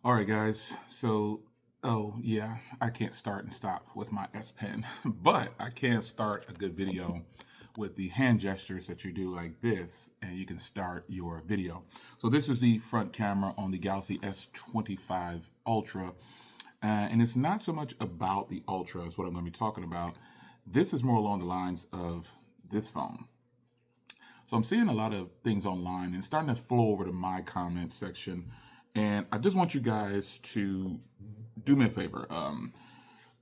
All right, guys. Oh yeah, I can't start and stop with my S Pen, but I can start a good video with the hand gestures that you do like this, and you can start your video. So this is the front camera on the Galaxy S25 Ultra, and it's not so much about the Ultra as what I'm going to be talking about. This is more along the lines of this phone. So I'm seeing a lot of things online and it's starting to flow over to my comment section. And I just want you guys to do me a favor.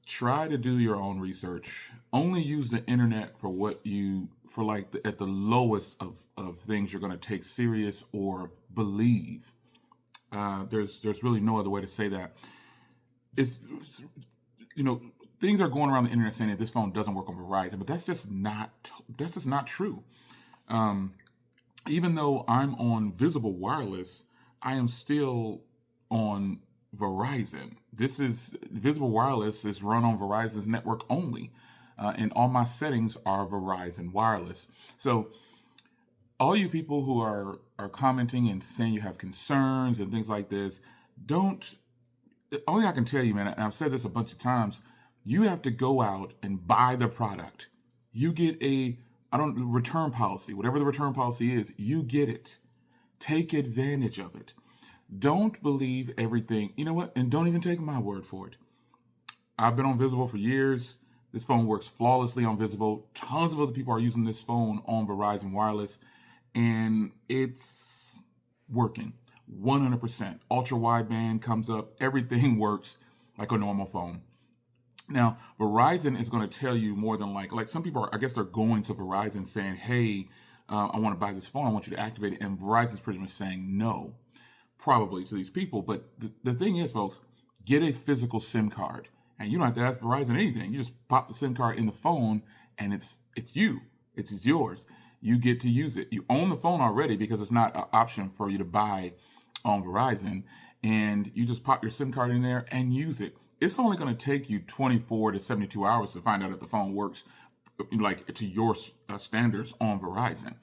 Try to do your own research. Only use the internet for what you, for like at the lowest of things you're going to take serious or believe. There's really no other way to say that. It's, you know, things are going around the internet saying that this phone doesn't work on Verizon, but that's just not true. Um, Even though I'm on Visible Wireless, I am still on Verizon. This is Visible Wireless is run on Verizon's network only, and all my settings are Verizon Wireless. So all you people who are commenting and saying you have concerns and things like this, don't. Only I can tell you, man, and I've said this a bunch of times. You have to go out and buy the product. You get a I don't return policy, whatever the return policy is, you get it. Take advantage of it. Don't believe everything. You know what? And don't even take my word for it. I've been on Visible for years. This phone works flawlessly on Visible. Tons of other people are using this phone on Verizon Wireless, and it's working 100%. Ultra wideband comes up. Everything works like a normal phone. Now, Verizon is going to tell you more than like some people are, I guess they're going to Verizon saying, hey, I want to buy this phone. I want you to activate it. And Verizon's pretty much saying no, probably to these people. But the thing is, folks, get a physical SIM card. And you don't have to ask Verizon anything. You just pop the SIM card in the phone and it's you. It's yours. You get to use it. You own the phone already because it's not an option for you to buy on Verizon. And you just pop your SIM card in there and use it. It's only going to take you 24 to 72 hours to find out if the phone works like to your standards on Verizon.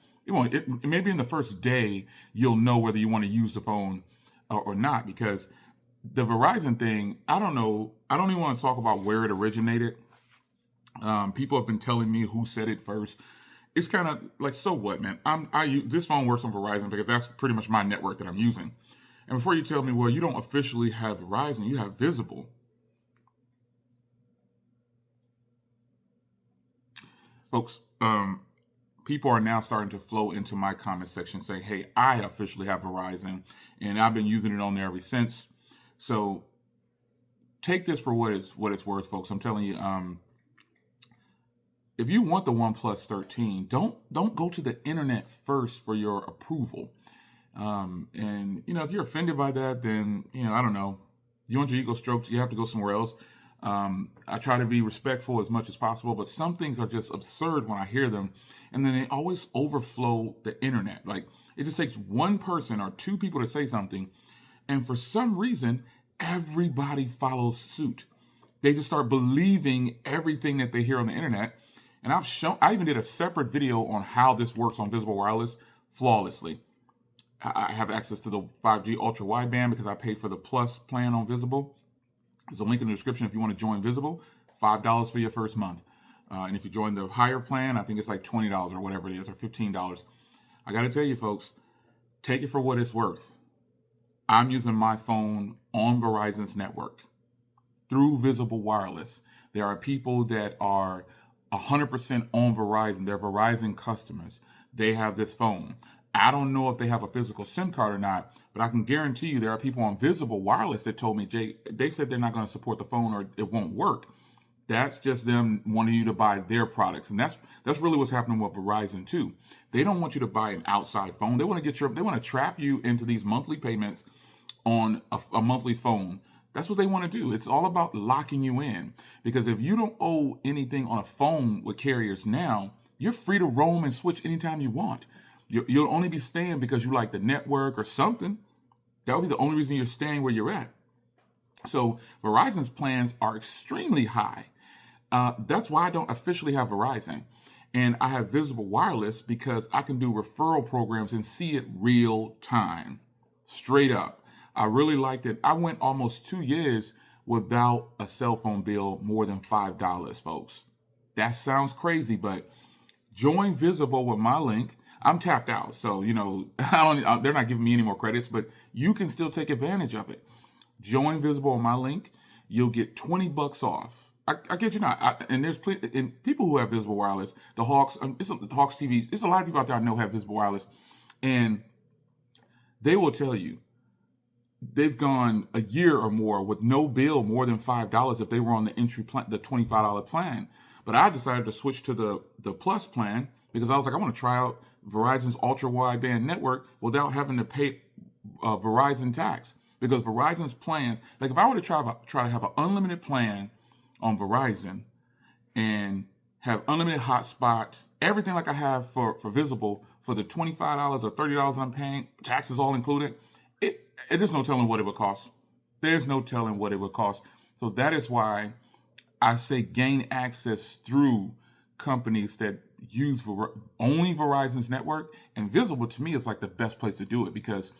Maybe in the first day you'll know whether you want to use the phone or not, because the Verizon thing, I don't know. I don't even want to talk about where it originated. People have been telling me who said it first. It's kind of like, so what, man? This phone works on Verizon because that's pretty much my network that I'm using. And before you tell me, well, you don't officially have Verizon, you have Visible. Folks, people are now starting to flow into my comment section saying, hey, I officially have Verizon and I've been using it on there ever since. So take this for what it's worth, folks. I'm telling you, if you want the OnePlus 13, don't go to the internet first for your approval. And if you're offended by that, then I don't know. You want your ego stroked, you have to go somewhere else. I try to be respectful as much as possible, but some things are just absurd when I hear them, and then they always overflow the internet. Like, it just takes one person or two people to say something, and for some reason, everybody follows suit. They just start believing everything that they hear on the internet. And I even did a separate video on how this works on Visible Wireless flawlessly. I have access to the 5G ultra wideband because I paid for the Plus plan on Visible. There's a link in the description if you want to join Visible. $5 for your first month. And if you join the higher plan, I think it's like $20 or whatever it is, or $15. I got to tell you, folks, take it for what it's worth. I'm using my phone on Verizon's network through Visible Wireless. There are people that are 100% on Verizon. They're Verizon customers. They have this phone. I don't know if they have a physical SIM card or not, but I can guarantee you there are people on Visible Wireless that told me, Jay, they said they're not going to support the phone or it won't work. That's just them wanting you to buy their products. And that's really what's happening with Verizon too. They don't want you to buy an outside phone. They want to trap you into these monthly payments on a monthly phone. That's what they want to do. It's all about locking you in, because if you don't owe anything on a phone with carriers now, you're free to roam and switch anytime you want. You'll only be staying because you like the network or something. That would be the only reason you're staying where you're at. So Verizon's plans are extremely high. That's why I don't officially have Verizon. And I have Visible Wireless because I can do referral programs and see it real time, straight up. I really liked it. I went almost 2 years without a cell phone bill more than $5, folks. That sounds crazy, but join Visible with my link. I'm tapped out, so they're not giving me any more credits, but you can still take advantage of it. Join Visible on my link. You'll get $20 off. I get you not. And there's and people who have Visible Wireless, the Hawks, the Hawks TV. There's a lot of people out there I know have Visible Wireless, and they will tell you they've gone a year or more with no bill more than $5 if they were on the entry plan, the $25 plan. But I decided to switch to the Plus plan because I was like, I want to try out Verizon's ultra wideband network without having to pay Verizon tax. Because Verizon's plans, like if I were to try to have an unlimited plan on Verizon and have unlimited hotspot, everything like I have for Visible for the $25 or $30 that I'm paying, taxes all included, there's no telling what it would cost. There's no telling what it would cost. So that is why I say gain access through companies that use only Verizon's network. And Visible to me is like the best place to do it because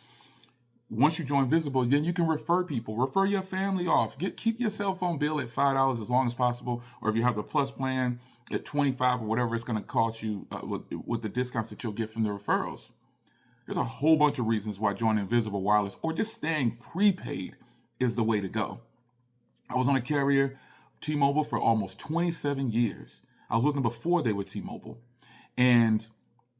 once you join Visible, then you can refer people, refer your family off, keep your cell phone bill at $5 as long as possible. Or if you have the Plus plan at $25 or whatever it's going to cost you with the discounts that you'll get from the referrals. There's a whole bunch of reasons why joining Visible Wireless or just staying prepaid is the way to go. I was on a carrier, T-Mobile, for almost 27 years. I was with them before they were T-Mobile. And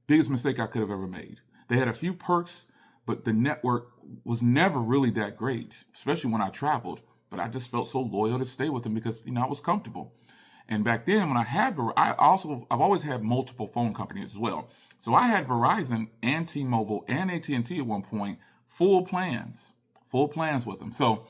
biggest mistake I could have ever made. They had a few perks, but the network was never really that great, especially when I traveled. But I just felt so loyal to stay with them because, I was comfortable. And back then, when I've always had multiple phone companies as well. So I had Verizon and T-Mobile and AT&T at one point, full plans with them. So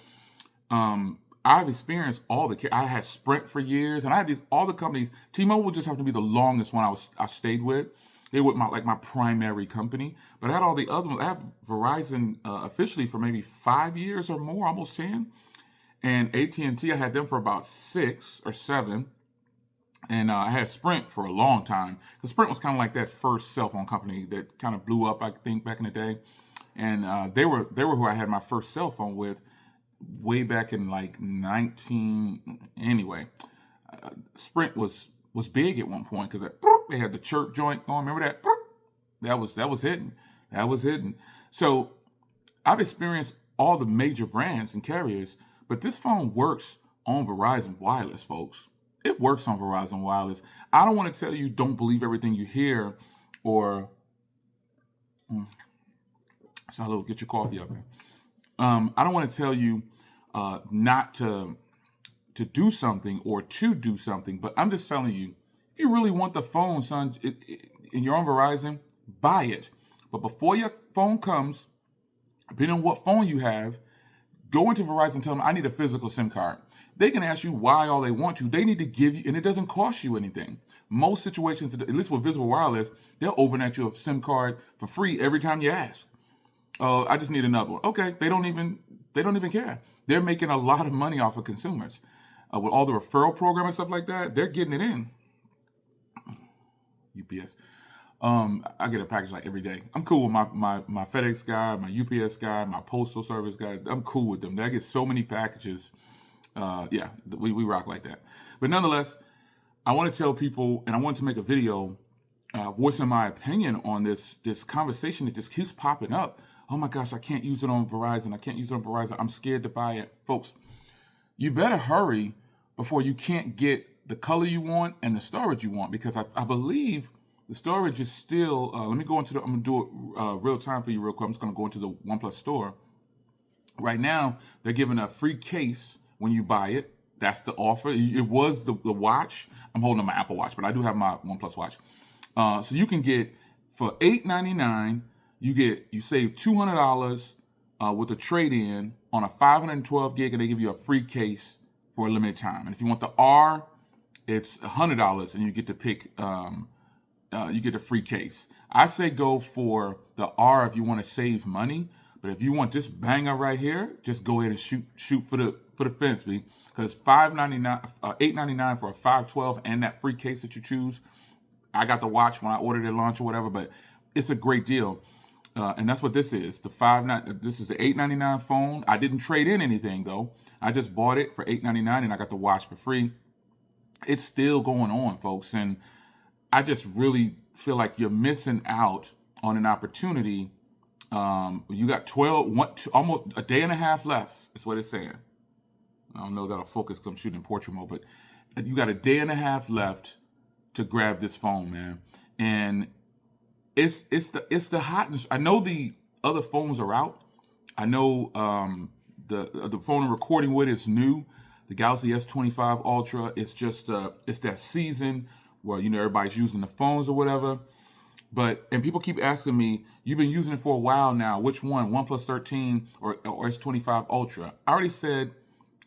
I've experienced I had Sprint for years, and I had all the companies. T-Mobile just happened to be the longest one I stayed with. They were my primary company, but I had all the other ones. I have Verizon officially for maybe 5 years or more, almost 10, and AT&T I had them for about 6 or 7. And I had Sprint for a long time. Because Sprint was kind of like that first cell phone company that kind of blew up, I think, back in the day. And they were who I had my first cell phone with way back in like 19. Anyway, Sprint was big at one point because they had the chirp joint going. Remember that? That was hitting. That was hitting. So I've experienced all the major brands and carriers, but this phone works on Verizon Wireless, folks. It works on Verizon Wireless. I don't want to tell you don't believe everything you hear or... Salud, get your coffee up here. I don't want to tell you not to do something or to do something, but I'm just telling you, if you really want the phone, son, and you're on Verizon, buy it. But before your phone comes, depending on what phone you have, go into Verizon and tell them, I need a physical SIM card. They can ask you why all they want to. They need to give you, and it doesn't cost you anything. Most situations, at least with Visible Wireless, they'll overnight you a SIM card for free every time you ask. I just need another one. Okay, they don't even care. They're making a lot of money off of consumers. With all the referral program and stuff like that, they're getting it in. UPS. I get a package like every day. I'm cool with my FedEx guy, my UPS guy, my postal service guy. I'm cool with them. I get so many packages. We rock like that. But nonetheless, I want to tell people, and I wanted to make a video voicing my opinion on this conversation that just keeps popping up. Oh my gosh, I can't use it on Verizon. I can't use it on Verizon. I'm scared to buy it. Folks, you better hurry before you can't get the color you want and the storage you want, because I believe the storage is still, let me go into I'm going to do it real time for you real quick. I'm just going to go into the OnePlus store. Right now, they're giving a free case when you buy it. That's the offer. It was the watch. I'm holding my Apple Watch, but I do have my OnePlus watch. So you can get, for $899, you save $200 with a trade-in on a 512 gig, and they give you a free case for a limited time. And if you want the R, it's $100, and you get to pick, you get a free case. I say go for the R if you want to save money, but if you want this banger right here, just go ahead and shoot for the fence, because $899 for a 512 and that free case that you choose. I got the watch when I ordered it at launch or whatever, but it's a great deal. And that's what this is. This is the $899 phone. I didn't trade in anything though. I just bought it for $899 and I got the watch for free. It's still going on, folks, and I just really feel like you're missing out on an opportunity. You got almost a day and a half left. Is what it's saying. I don't know if that'll focus because I'm shooting in portrait mode, but you got a day and a half left to grab this phone, man. And it's the hotness. I know the other phones are out. I know the phone I'm recording with is new. The Galaxy S25 Ultra. It's just it's that season where everybody's using the phones or whatever. And people keep asking me, you've been using it for a while now. Which one, OnePlus 13 or S25 Ultra? I already said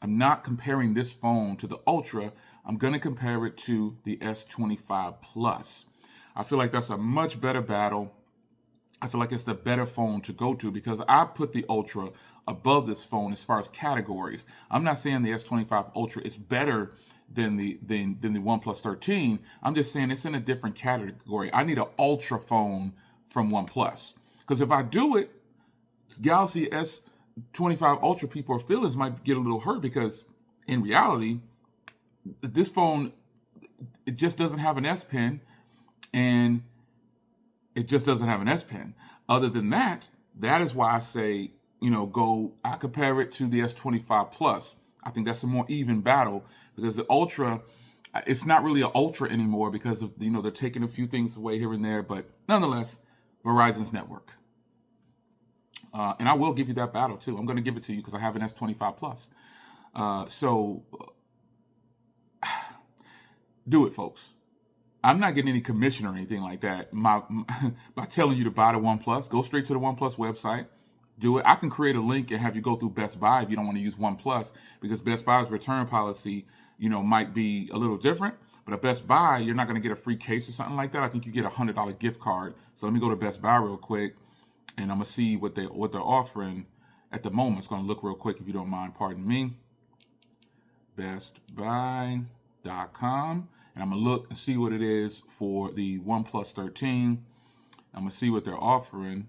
I'm not comparing this phone to the Ultra. I'm going to compare it to the S25 Plus. I feel like that's a much better battle. I feel like it's the better phone to go to because I put the Ultra above this phone as far as categories. I'm not saying the S25 Ultra is better than the OnePlus 13. I'm just saying it's in a different category. I need an Ultra phone from OnePlus. Because if I do it, Galaxy S25 Ultra people's feelings might get a little hurt because in reality, this phone, it just doesn't have an S Pen, and it just doesn't have an S Pen. Other than that, that is why I say, I compare it to the S25 Plus. I think that's a more even battle because the Ultra, it's not really an Ultra anymore because of, they're taking a few things away here and there, but nonetheless, Verizon's network. And I will give you that battle too. I'm going to give it to you because I have an S25 Plus. So do it, folks. I'm not getting any commission or anything like that by telling you to buy the OnePlus. Go straight to the OnePlus website. Do it. I can create a link and have you go through Best Buy if you don't want to use OnePlus because Best Buy's return policy, might be a little different. But at Best Buy, you're not going to get a free case or something like that. I think you get a $100 gift card. So let me go to Best Buy real quick, and I'm gonna see what they're offering at the moment. It's gonna look real quick if you don't mind. Pardon me. BestBuy.com, and I'm gonna look and see what it is for the OnePlus 13. I'm gonna see what they're offering.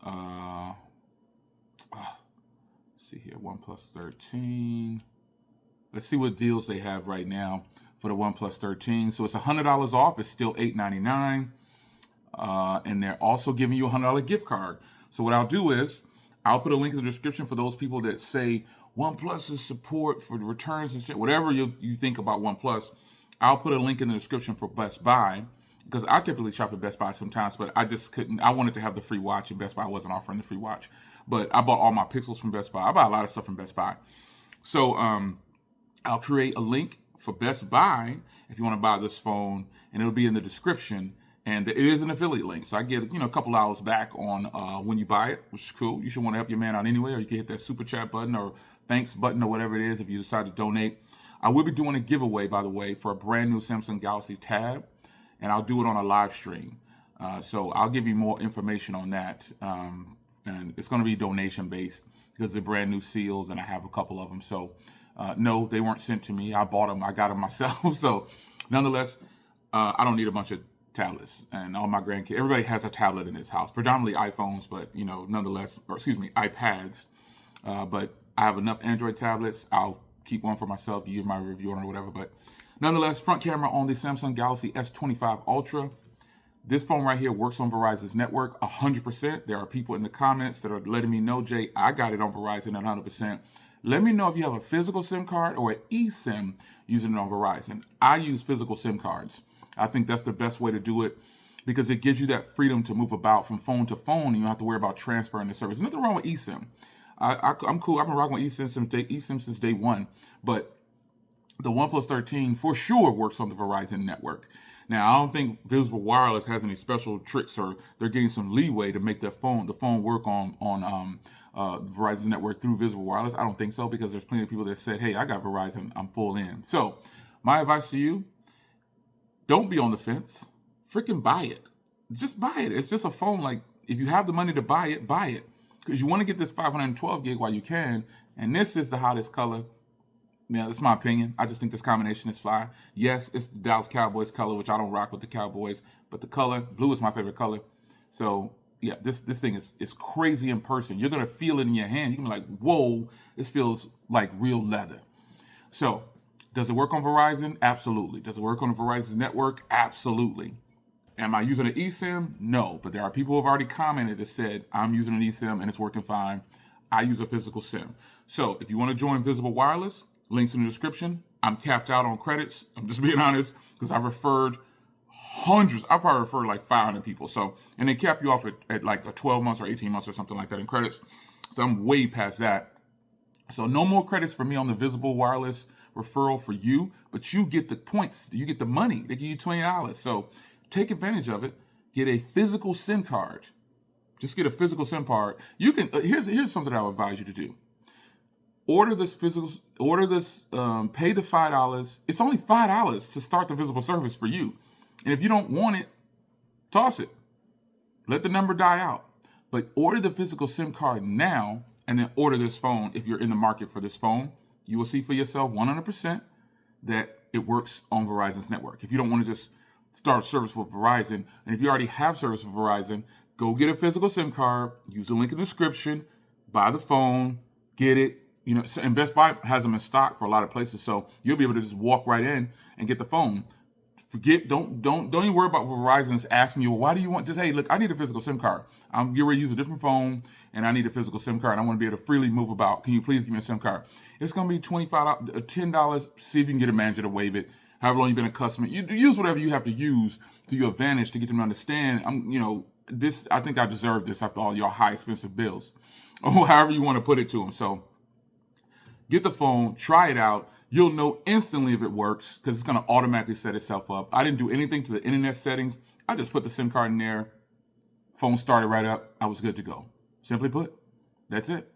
Let's see here, OnePlus 13. Let's see what deals they have right now for the OnePlus 13. So it's $100 off. It's still $899. And they're also giving you a $100 gift card. So what I'll do is I'll put a link in the description for those people that say OnePlus's support for the returns and shit, whatever you think about OnePlus. I'll put a link in the description for Best Buy because I typically shop at Best Buy sometimes, but I just couldn't. I wanted to have the free watch, and Best Buy wasn't offering the free watch. But I bought all my Pixels from Best Buy. I buy a lot of stuff from Best Buy. So I'll create a link for Best Buy if you want to buy this phone, and it'll be in the description. And it is an affiliate link, so I get a couple hours back on when you buy it, which is cool. You should want to help your man out anyway, or you can hit that super chat button or thanks button or whatever it is if you decide to donate. I will be doing a giveaway, by the way, for a brand new Samsung Galaxy Tab, and I'll do it on a live stream. So I'll give you more information on that, and it's going to be donation based because they're brand new seals, and I have a couple of them. So no, they weren't sent to me. I bought them. I got them myself. So nonetheless, I don't need a bunch of tablets, and all my grandkids, everybody has a tablet in this house, predominantly iPhones, but nonetheless, iPads. But I have enough Android tablets. I'll keep one for myself, give you my review on it or whatever. But nonetheless, front camera on the Samsung Galaxy S25 Ultra. This phone right here works on Verizon's network 100%. There are people in the comments that are letting me know, Jay, I got it on Verizon at 100%. Let me know if you have a physical SIM card or an eSIM using it on Verizon. I use physical SIM cards. I think that's the best way to do it because it gives you that freedom to move about from phone to phone, and you don't have to worry about transferring the service. Nothing wrong with eSIM. I'm cool. I've been rocking with eSIM since day one, but the OnePlus 13 for sure works on the Verizon network. Now, I don't think Visible Wireless has any special tricks, or they're getting some leeway to make the phone work on the Verizon network through Visible Wireless. I don't think so because there's plenty of people that said, hey, I got Verizon, I'm full in. So my advice to you, don't be on the fence. Freaking buy it. Just buy it. It's just a phone. Like, if you have the money to buy it, buy it. Because you want to get this 512 gig while you can. And this is the hottest color. Yeah, that's my opinion. I just think this combination is fly. Yes, it's the Dallas Cowboys color, which I don't rock with the Cowboys. But the color, blue is my favorite color. So, yeah, this thing is crazy in person. You're gonna feel it in your hand. You're gonna be like, whoa, this feels like real leather. So, does it work on Verizon? Absolutely. Does it work on the Verizon network? Absolutely. Am I using an eSIM? No, but there are people who have already commented that said, I'm using an eSIM and it's working fine. I use a physical SIM. So if you want to join Visible Wireless, links in the description. I'm tapped out on credits. I'm just being honest because I've referred hundreds. I probably referred like 500 people. So, and they cap you off at like a 12 months or 18 months or something like that in credits. So I'm way past that. So no more credits for me on the Visible Wireless referral for you, but you get the points. You get the money. They give you $20. So take advantage of it. Get a physical SIM card. Just get a physical SIM card. You can. Here's something I would advise you to do. Order this physical. Pay the $5. It's only $5 to start the visible service for you. And if you don't want it, toss it. Let the number die out. But order the physical SIM card now, and then order this phone if you're in the market for this phone. You will see for yourself 100% that it works on Verizon's network. If you don't want to just start service with Verizon, and if you already have service with Verizon, go get a physical SIM card, use the link in the description, buy the phone, get it. You know, and Best Buy has them in stock for a lot of places, so you'll be able to just walk right in and get the phone. Don't even worry about Verizon's asking you, well, why do you want, just, hey, look, I need a physical SIM card. I'm getting ready to use a different phone, and I need a physical SIM card. I want to be able to freely move about. Can you please give me a SIM card? It's going to be $25, $10. See if you can get a manager to waive it. However long you've been a customer, you use whatever you have to use to your advantage to get them to understand. I think I deserve this after all your high expensive bills, or however you want to put it to them. So get the phone, try it out. You'll know instantly if it works because it's going to automatically set itself up. I didn't do anything to the internet settings. I just put the SIM card in there. Phone started right up. I was good to go. Simply put, that's it.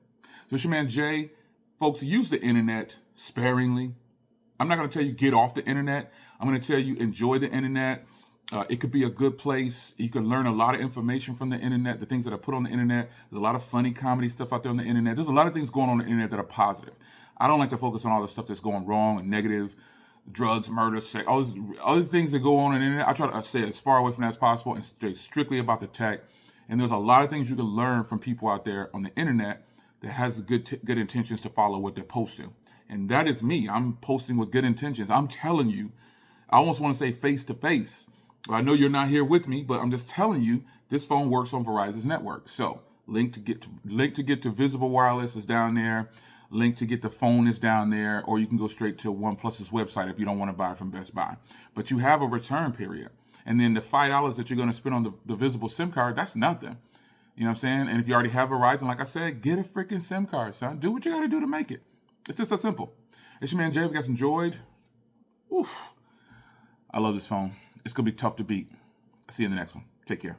So it's your man Jay. Folks, use the internet sparingly. I'm not going to tell you get off the internet. I'm going to tell you enjoy the internet. It could be a good place. You can learn a lot of information from the internet, the things that are put on the internet. There's a lot of funny comedy stuff out there on the internet. There's a lot of things going on the internet that are positive. I don't like to focus on all the stuff that's going wrong and negative, drugs, murder, sex, all these things that go on the internet. I try to stay as far away from that as possible and stay strictly about the tech. And there's a lot of things you can learn from people out there on the internet that has good intentions to follow what they're posting. And that is me. I'm posting with good intentions. I'm telling you, I almost want to say face to face. I know you're not here with me, but I'm just telling you this phone works on Verizon's network. So link to get to Visible Wireless is down there. Link to get the phone is down there, or you can go straight to OnePlus's website if you don't want to buy it from Best Buy. But you have a return period. And then the $5 that you're going to spend on the visible SIM card, that's nothing. You know what I'm saying? And if you already have Verizon, like I said, get a freaking SIM card, son. Do what you got to do to make it. It's just that simple. It's your man Jay. If you guys enjoyed, oof, I love this phone. It's going to be tough to beat. See you in the next one. Take care.